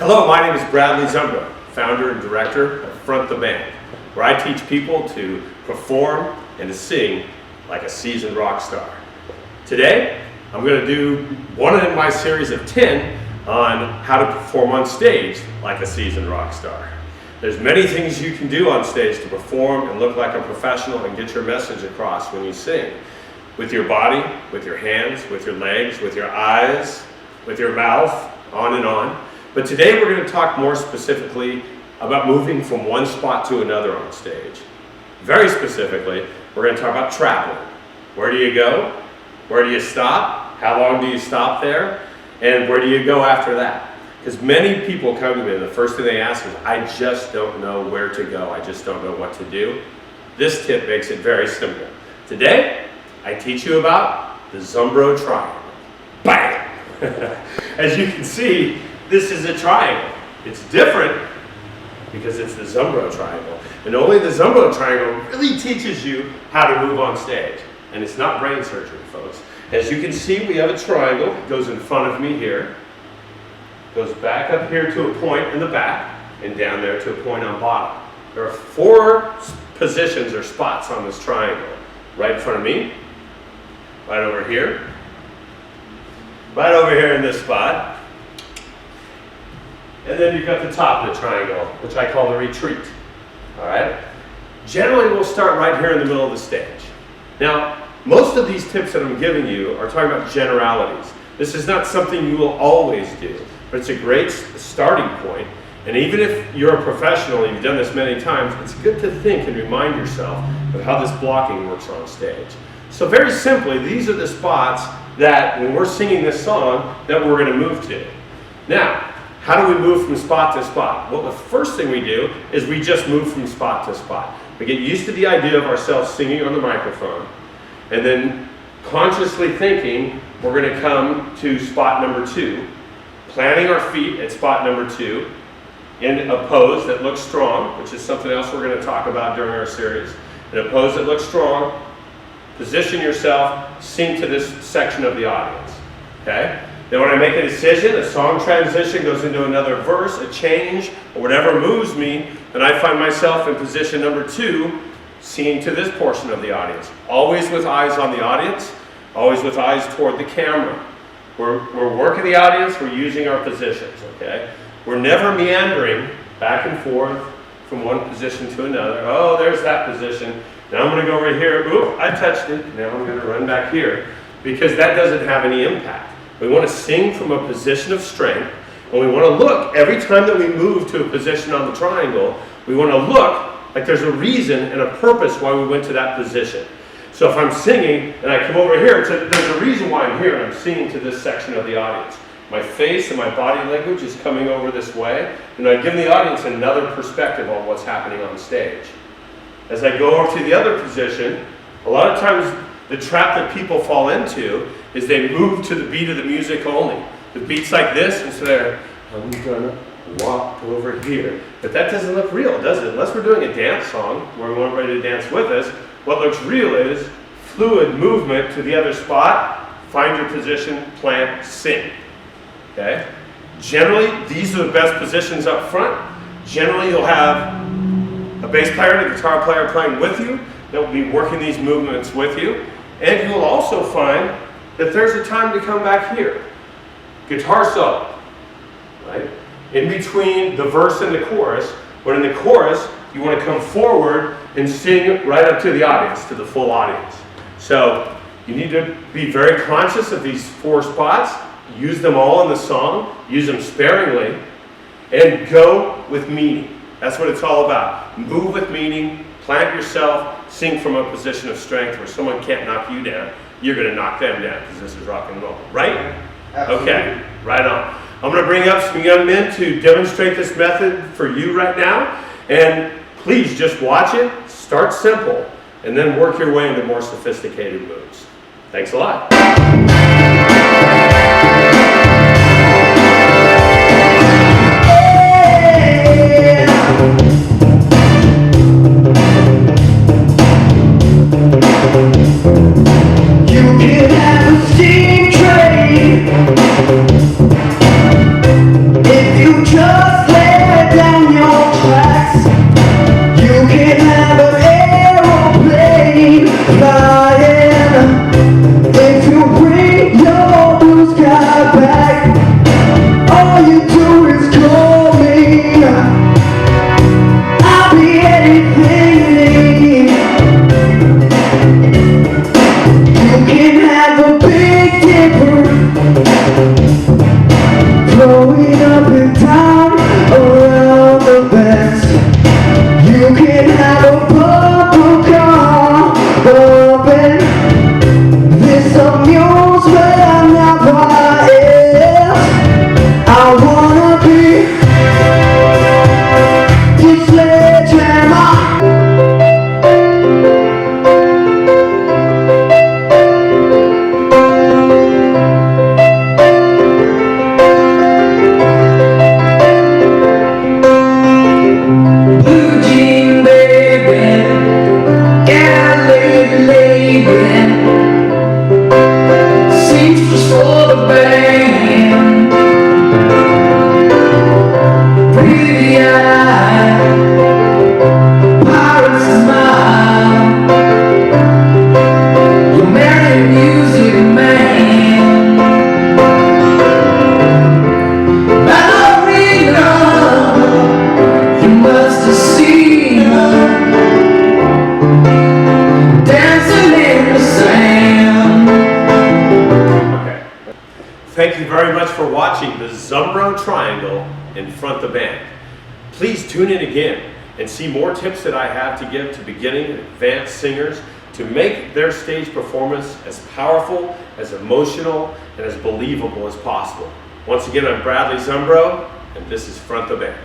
Hello, my name is Bradley Zumbro, founder and director of Front the Band, where I teach people to perform and to sing like a seasoned rock star. Today, I'm going to do one in my series of 10 on how to perform on stage like a seasoned rock star. There's many things you can do on stage to perform and look like a professional and get your message across when you sing. With your body, with your hands, with your legs, with your eyes, with your mouth, on and on. But today we're going to talk more specifically about moving from one spot to another on stage. Very specifically, we're going to talk about traveling. Where do you go? Where do you stop? How long do you stop there? And where do you go after that? Because many people come to me and the first thing they ask is, I just don't know where to go. I just don't know what to do. This tip makes it very simple. Today, I teach you about the Zumbro triangle. Bam! As you can see, this is a triangle. It's different because it's the Zumbro triangle. And only the Zumbro triangle really teaches you how to move on stage. And it's not brain surgery, folks. As you can see, we have a triangle. It goes in front of me here. Goes back up here to a point in the back and down there to a point on bottom. There are 4 positions or spots on this triangle. Right in front of me, right over here in this spot, and then you've got the top of the triangle, which I call the retreat. All right? Generally, we'll start right here in the middle of the stage. Now, most of these tips that I'm giving you are talking about generalities. This is not something you will always do, but it's a great starting point. And even if you're a professional and you've done this many times, it's good to think and remind yourself of how this blocking works on stage. So very simply, these are the spots that when we're singing this song that we're going to move to. Now, how do we move from spot to spot? Well, the first thing we do is we just move from spot to spot. We get used to the idea of ourselves singing on the microphone, and then consciously thinking we're going to come to spot number 2, planting our feet at spot number 2, in a pose that looks strong, which is something else we're going to talk about during our series. In a pose that looks strong, position yourself, sing to this section of the audience, okay? Then when I make a decision, a song transition goes into another verse, a change, or whatever moves me, then I find myself in position number 2, singing to this portion of the audience. Always with eyes on the audience, always with eyes toward the camera. We're working the audience, we're using our positions, okay? We're never meandering back and forth from one position to another. Oh, there's that position. Now I'm going to go over here. Oop, I touched it. Now I'm going to run back here, because that doesn't have any impact. We want to sing from a position of strength, and we want to look, every time that we move to a position on the triangle, we want to look like there's a reason and a purpose why we went to that position. So if I'm singing and I come over here, there's a reason why I'm here, and I'm singing to this section of the audience. My face and my body language is coming over this way, and I give the audience another perspective on what's happening on stage. As I go over to the other position, a lot of times the trap that people fall into is they move to the beat of the music only. The beat's like this, and so they're, I'm gonna walk over here. But that doesn't look real, does it? Unless we're doing a dance song where we want everybody to dance with us, what looks real is fluid movement to the other spot, find your position, plant, sing. Okay? Generally, these are the best positions up front. Generally, you'll have a bass player and a guitar player playing with you that will be working these movements with you. And you'll also find that there's a time to come back here. Guitar solo, right? In between the verse and the chorus, but in the chorus, you want to come forward and sing right up to the audience, to the full audience. So you need to be very conscious of these 4 spots. Use them all in the song, use them sparingly, and go with meaning. That's what it's all about. Move with meaning, plant yourself, sing from a position of strength where someone can't knock you down. You're going to knock them down, because this is rock and roll, right? Absolutely. Okay, right on. I'm going to bring up some young men to demonstrate this method for you right now, and please just watch it, start simple, and then work your way into more sophisticated moves. Thanks a lot. If you you just lay down your tracks. You can have an aeroplane flying if you bring your blue sky back. All you do is call me. I'll be anything you need. You can have a Big Dipper flowing up and down around the bends. You can have a bubble car open. This amusement never ends. I wanna be your sledgehammer. Blue jean baby, got a lady seamstress for the band, pretty eye, pirate smile. You're married music man, ballerina. You must have seen her dancing in the sand. Okay. Thank you very much for watching the Zumbro Triangle in Front the Band. Please tune in again and see more tips that I have to give to beginning and advanced singers to make their stage performance as powerful, as emotional, and as believable as possible. Once again, I'm Bradley Zumbro, and this is Front the Band.